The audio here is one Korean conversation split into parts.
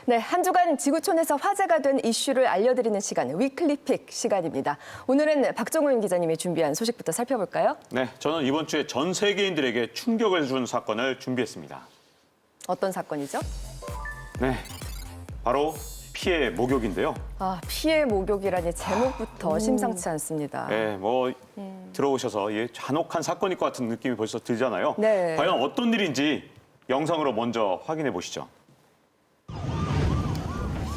네, 한 주간 지구촌에서 화제가 된 이슈를 알려드리는 시간, 위클리픽 시간입니다. 오늘은 박정훈 기자님이 준비한 소식부터 살펴볼까요? 네, 저는 이번 주에 전 세계인들에게 충격을 준 사건을 준비했습니다. 어떤 사건이죠? 네, 바로 피해 목욕인데요. 피해 목욕이라니 제목부터 심상치 않습니다. 네, 들어오셔서 잔혹한 사건일 것 같은 느낌이 벌써 들잖아요. 네. 과연 어떤 일인지 영상으로 먼저 확인해 보시죠.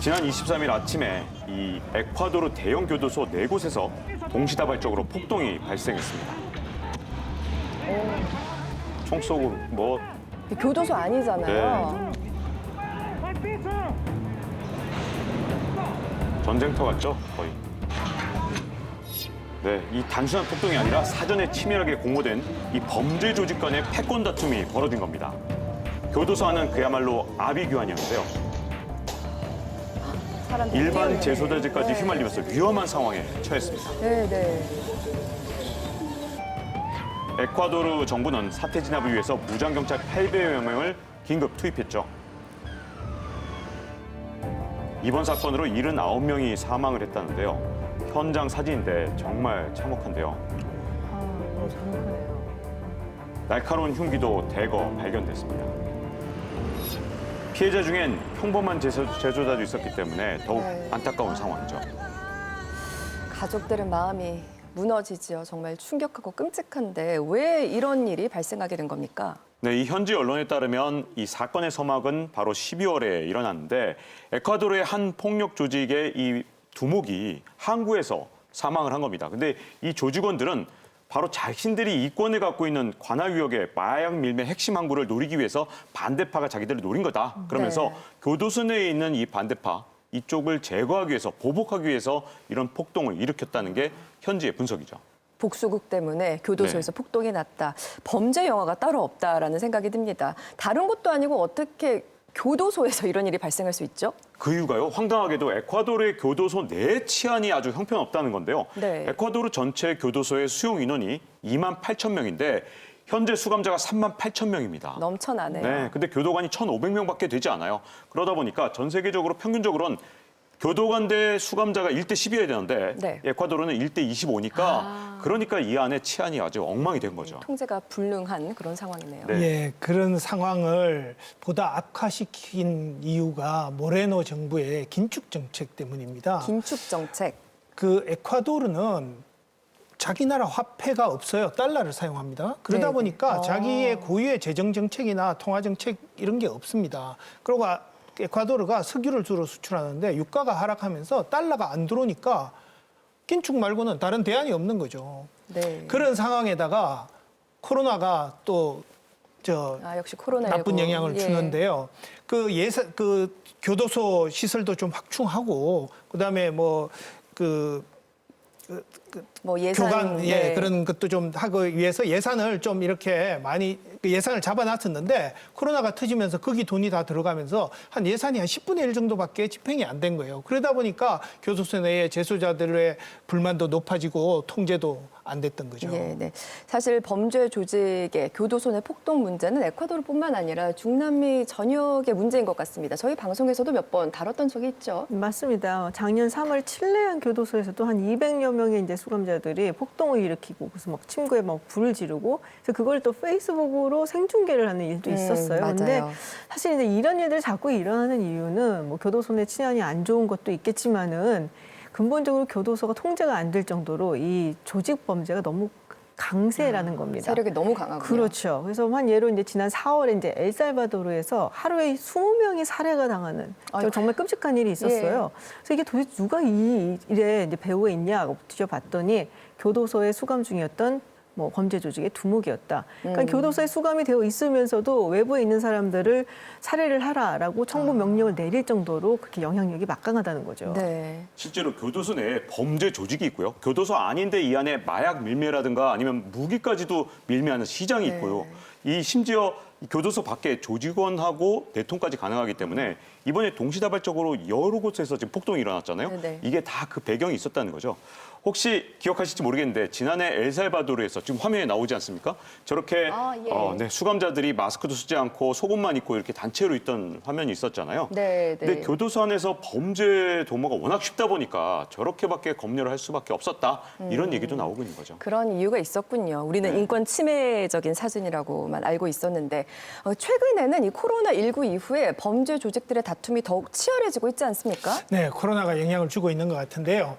지난 23일 아침에 이 에콰도르 대형 교도소 4곳에서 동시다발적으로 폭동이 발생했습니다. 총 쏘고 교도소 아니잖아요. 전쟁터 같죠? 거의. 네, 이 단순한 폭동이 아니라 사전에 치밀하게 공모된 이 범죄 조직 간의 패권 다툼이 벌어진 겁니다. 교도소 안은 그야말로 아비규환이었는데요. 일반 재소자들까지 휘말리면서 위험한 상황에 처했습니다. 네. 에콰도르 정부는 사태 진압을 위해서 무장경찰 800여 명을 긴급 투입했죠. 이번 사건으로 79명이 사망을 했다는데요. 현장 사진인데 정말 참혹한데요. 너무 잔혹하네요. 날카로운 흉기도 대거 발견됐습니다. 피해자 중엔 평범한 재소자도 있었기 때문에 더욱 안타까운 상황이죠. 가족들의 마음이 무너지지요. 정말 충격하고 끔찍한데 왜 이런 일이 발생하게 된 겁니까? 네, 이 현지 언론에 따르면 이 사건의 서막은 바로 12월에 일어났는데 에콰도르의 한 폭력 조직의 이 두목이 항구에서 사망을 한 겁니다. 근데 이 조직원들은 바로 자신들이 이권을 갖고 있는 관할구역의 마약 밀매 핵심 항구를 노리기 위해서 반대파가 자기들을 노린 거다. 그러면서 교도소 내에 있는 이 반대파 이쪽을 제거하기 위해서 보복하기 위해서 이런 폭동을 일으켰다는 게 현지의 분석이죠. 복수국 때문에 교도소에서 폭동이 났다. 범죄 영화가 따로 없다라는 생각이 듭니다. 다른 곳도 아니고 어떻게 교도소에서 이런 일이 발생할 수 있죠? 그 이유가요. 황당하게도 에콰도르의 교도소 내 치안이 아주 형편없다는 건데요. 에콰도르 전체 교도소의 수용 인원이 2만 8천 명인데 현재 수감자가 3만 8천 명입니다. 넘쳐나네요. 네, 근데 교도관이 1,500명밖에 되지 않아요. 그러다 보니까 전 세계적으로 평균적으로는 교도관 대 수감자가 1대 10이어야 되는데 에콰도르는 1대 25니까 그러니까 이 안에 치안이 아주 엉망이 된 거죠. 통제가 불능한 그런 상황이네요. 네. 예, 그런 상황을 보다 악화시킨 이유가 모레노 정부의 긴축 정책 때문입니다. 긴축 정책. 그 에콰도르는 자기 나라 화폐가 없어요. 달러를 사용합니다. 그러다 보니까 자기의 고유의 재정 정책이나 통화 정책 이런 게 없습니다. 그리고 에콰도르가 석유를 주로 수출하는데 유가가 하락하면서 달러가 안 들어오니까 긴축 말고는 다른 대안이 없는 거죠. 그런 상황에다가 코로나가 또 역시 코로나19. 나쁜 영향을 주는데요. 그 교도소 시설도 좀 확충하고 그다음에 예산, 교관 그런 것도 좀 하기 위해서 예산을 좀 이렇게 많이 예산을 잡아놨었는데 코로나가 터지면서 거기 돈이 다 들어가면서 한 예산이 한 10분의 1 정도밖에 집행이 안 된 거예요. 그러다 보니까 교도소 내에 재소자들의 불만도 높아지고 통제도 안 됐던 거죠. 사실 범죄 조직의 교도소 내 폭동 문제는 에콰도르뿐만 아니라 중남미 전역의 문제인 것 같습니다. 저희 방송에서도 몇 번 다뤘던 적이 있죠. 맞습니다. 작년 3월 칠레안 교도소에서도 한 200여 명의 이제 수감자들이 폭동을 일으키고 그래서 막 침구에 막 불을 지르고 그래서 그걸 또 페이스북으로 생중계를 하는 일도 있었어요. 그런데 사실 이제 이런 일들이 자꾸 일어나는 이유는 교도소 내 치안이 안 좋은 것도 있겠지만은 근본적으로 교도소가 통제가 안 될 정도로 이 조직 범죄가 너무 강세라는 겁니다. 세력이 너무 강하군요. 그렇죠. 그래서 한 예로 이제 지난 4월에 이제 엘살바도르에서 하루에 20명이 살해가 당하는 정말 끔찍한 일이 있었어요. 그래서 이게 도대체 누가 이 일에 이제 배후에 있냐고 뒤져봤더니 교도소에 수감 중이었던 범죄 조직의 두목이었다. 그러니까 교도소에 수감이 되어 있으면서도 외부에 있는 사람들을 살해를 하라라고 청부 명령을 내릴 정도로 그렇게 영향력이 막강하다는 거죠. 실제로 교도소 내에 범죄 조직이 있고요. 교도소 아닌데 이 안에 마약 밀매라든가 아니면 무기까지도 밀매하는 시장이 있고요. 이 심지어 교도소 밖에 조직원하고 내통까지 가능하기 때문에 이번에 동시다발적으로 여러 곳에서 지금 폭동이 일어났잖아요. 네네. 이게 다 그 배경이 있었다는 거죠. 혹시 기억하실지 모르겠는데 지난해 엘살바도르에서 지금 화면에 나오지 않습니까? 저렇게 네, 수감자들이 마스크도 쓰지 않고 속옷만 입고 이렇게 단체로 있던 화면이 있었잖아요. 네, 네. 근데 교도소 안에서 범죄 도모가 워낙 쉽다 보니까 저렇게밖에 검열을 할 수밖에 없었다. 이런 얘기도 나오고 있는 거죠. 그런 이유가 있었군요. 우리는 네. 인권 침해적인 사진이라고만 알고 있었는데 최근에는 이 코로나19 이후에 범죄 조직들의 다툼이 더욱 치열해지고 있지 않습니까? 네, 코로나가 영향을 주고 있는 것 같은데요.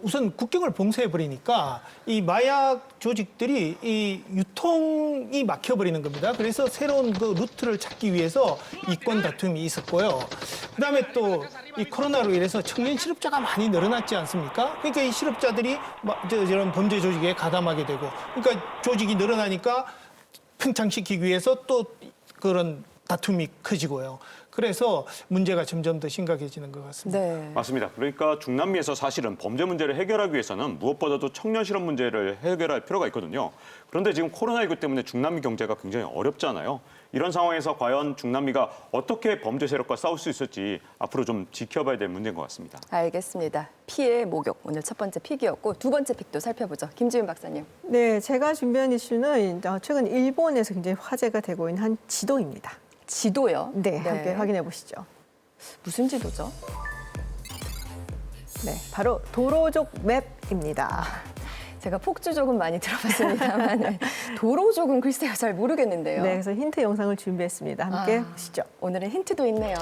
우선 국경을 봉쇄해 버리니까 이 마약 조직들이 이 유통이 막혀버리는 겁니다. 그래서 새로운 그 루트를 찾기 위해서 이권 다툼이 있었고요. 그다음에 또 이 코로나로 인해서 청년 실업자가 많이 늘어났지 않습니까? 그러니까 이 실업자들이 이런 범죄 조직에 가담하게 되고, 그러니까 조직이 늘어나니까 팽창시키기 위해서 또 그런 다툼이 커지고요. 그래서 문제가 점점 더 심각해지는 것 같습니다. 네. 맞습니다. 그러니까 중남미에서 사실은 범죄 문제를 해결하기 위해서는 무엇보다도 청년 실업 문제를 해결할 필요가 있거든요. 그런데 지금 코로나19 때문에 중남미 경제가 굉장히 어렵잖아요. 이런 상황에서 과연 중남미가 어떻게 범죄 세력과 싸울 수 있을지 앞으로 좀 지켜봐야 될 문제인 것 같습니다. 알겠습니다. 피해 목욕 오늘 첫 번째 픽이었고 두 번째 픽도 살펴보죠. 김지윤 박사님. 네, 제가 준비한 이슈는 최근 일본에서 굉장히 화제가 되고 있는 한 지도입니다. 지도요? 네, 함께 확인해 보시죠. 무슨 지도죠? 네, 바로 도로족 맵입니다. 제가 폭주족은 많이 들어봤습니다만 도로족은 글쎄요 잘 모르겠는데요. 네, 그래서 힌트 영상을 준비했습니다. 함께 보시죠. 오늘은 힌트도 있네요.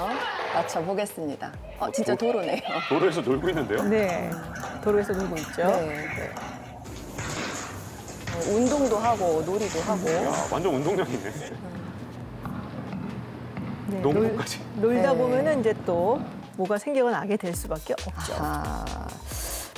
맞춰보겠습니다. 진짜 도로네요. 도로에서 놀고 있는데요. 네, 도로에서 놀고 있죠. 네. 운동도 하고 놀이도 하고. 야, 완전 운동량이네. 네, 농구까지. 놀다 네. 보면은 이제 또 뭐가 생겨가 나게 될 수밖에 없죠.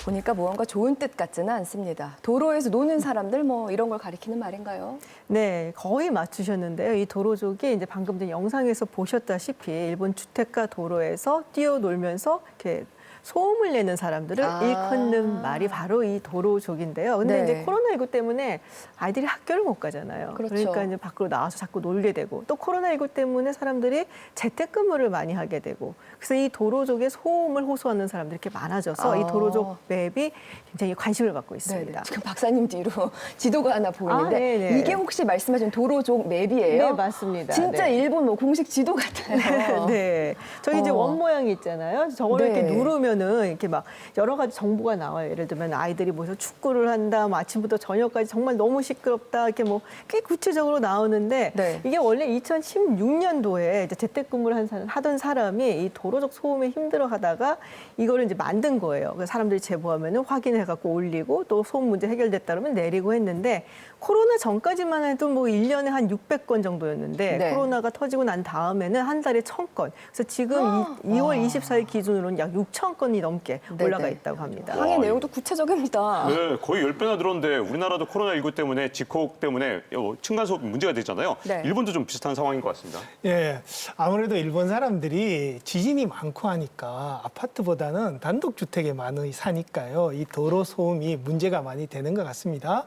보니까 무언가 좋은 뜻 같지는 않습니다. 도로에서 노는 사람들 뭐 이런 걸 가리키는 말인가요? 네, 거의 맞추셨는데요. 이 도로족이 이제 방금 전 영상에서 보셨다시피 일본 주택가 도로에서 뛰어놀면서 이렇게 소음을 내는 사람들을 일컫는 말이 바로 이 도로족인데요. 근데 네. 이제 코로나19 때문에 아이들이 학교를 못 가잖아요. 그렇죠. 그러니까 이제 밖으로 나와서 자꾸 놀게 되고 또 코로나19 때문에 사람들이 재택근무를 많이 하게 되고 그래서 이 도로족의 소음을 호소하는 사람들이 이렇게 많아져서 이 도로족 맵이 굉장히 관심을 받고 있습니다. 네네. 지금 박사님 뒤로 지도가 하나 보이는데 네네. 이게 혹시 말씀하신 도로족 맵이에요? 네, 맞습니다. 진짜 네. 일본 뭐 공식 지도 같아요. 네. 저기 이제 원 모양이 있잖아요. 저거를 네. 이렇게 누르면은 이렇게 막 여러 가지 정보가 나와요. 예를 들면 아이들이 모여서 축구를 한다, 뭐 아침부터 저녁까지 정말 너무 시끄럽다, 이렇게 뭐 꽤 구체적으로 나오는데 네. 이게 원래 2016년도에 이제 재택근무를 하던 사람이 이 도로적 소음에 힘들어하다가 이거를 이제 만든 거예요. 그래서 사람들이 제보하면은 확인해갖고 올리고 또 소음 문제 해결됐다 그러면 내리고 했는데 코로나 전까지만 해도 뭐 1년에 한 600건 정도였는데 네. 코로나가 터지고 난 다음에는 한 달에 1000건. 그래서 지금 2월 24일 기준으로는 약 6000건이 넘게 올라가 네네. 있다고 합니다. 항의 와, 내용도 구체적입니다. 네, 거의 10배나 늘었는데 우리나라도 코로나19 때문에 직콕 때문에 층간소음 문제가 됐잖아요. 네. 일본도 좀 비슷한 상황인 것 같습니다. 예, 아무래도 일본 사람들이 지진이 많고 하니까 아파트보다는 단독주택에 많이 사니까요. 이 도로 소음이 문제가 많이 되는 것 같습니다.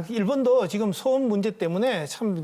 일본도 지금 소음 문제 때문에 참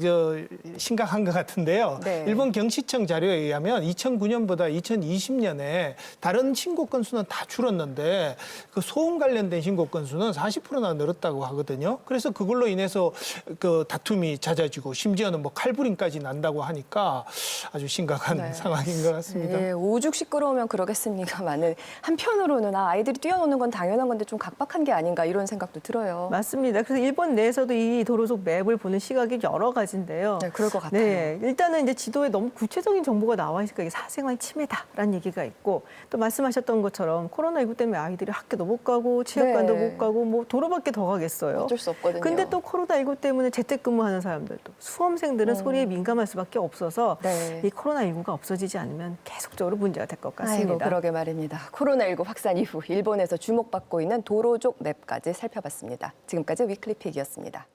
심각한 것 같은데요. 네. 일본 경시청 자료에 의하면 2009년보다 2020년에 다른 신고 건수는 다 줄었는데 그 소음 관련된 신고 건수는 40%나 늘었다고 하거든요. 그래서 그걸로 인해서 그 다툼이 잦아지고 심지어는 뭐 칼부림까지 난다고 하니까 아주 심각한 네. 상황인 것 같습니다. 예, 오죽 시끄러우면 그러겠습니까만은 한편으로는 아이들이 뛰어노는 건 당연한 건데 좀 각박한 게 아닌가 이런 생각도 들어요. 맞습니다. 그래서 일본 내에서도 이 도로적 맵을 보는 시각이 여러 가지인데요. 네, 그럴 것 같아요. 네, 일단은 이제 지도에 너무 구체적인 정보가 나와 있으니까 이게 사생활 침해다라는 얘기가 있고 또 말씀하셨던 것처럼 코로나19 때문에 아이들이 학교도 못 가고 체육관도 네. 못 가고 뭐 도로밖에 더 가겠어요. 어쩔 수 없거든요. 근데 또 코로나19 때문에 재택근무하는 사람들도 수험생들은 소리에 민감할 수밖에 없어서 네. 이 코로나19가 없어지지 않으면 계속적으로 문제가 될 것 같습니다. 아이고, 그러게 말입니다. 코로나19 확산 이후 일본에서 주목받고 있는 도로족 맵까지 살펴봤습니다. 지금까지 위클리픽이었습니다.